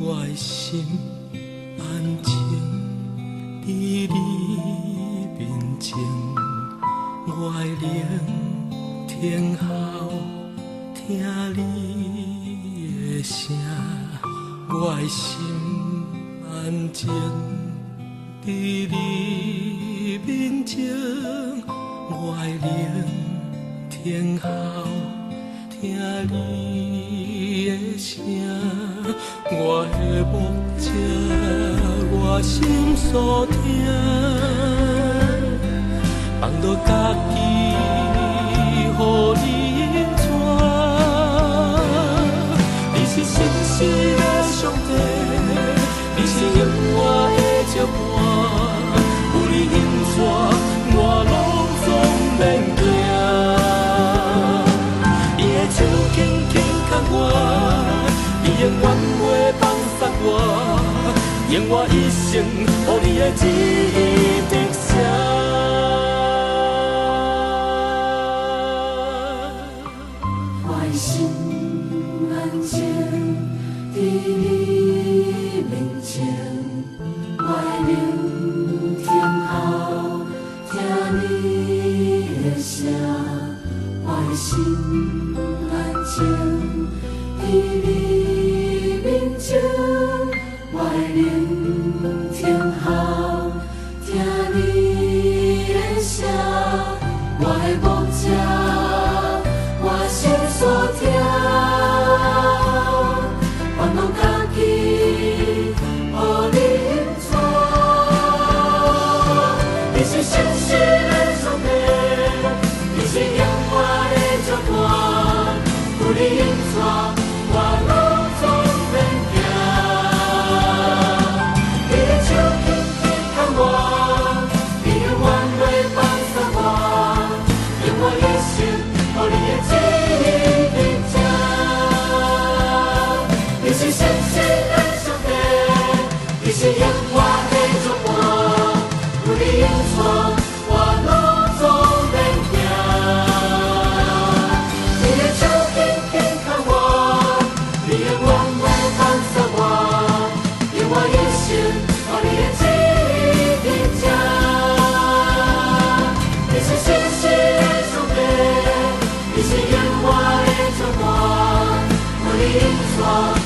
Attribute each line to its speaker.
Speaker 1: 我的心安静伫你面前，我的聆听候听你的声，我的心安静伫你面前，我的聆听候听你的声，我的目者，我心所听，放落家己，予你带。你是信实的上帝，你是永远的接伴，有你引带，我拢总免惊。手轻轻牵我，你永远袂放松我，用我一生，予你的旨意得胜。
Speaker 2: 我的心安静伫你面前，我的聆听候听你的声，我的心。伫你面前，我的聆听候听你的声，我的目者，我心所听，烦恼家己，予你引带。你是信实的上帝，你是永远的接伴。有你引带，我拢总免惊。你的手轻轻牵我，你永远袂放松我，用我一生，予你的旨意得胜。你是信实的上帝，你是永远的接伴，有你引带，我拢总免惊。你是永远的接伴，有你引带。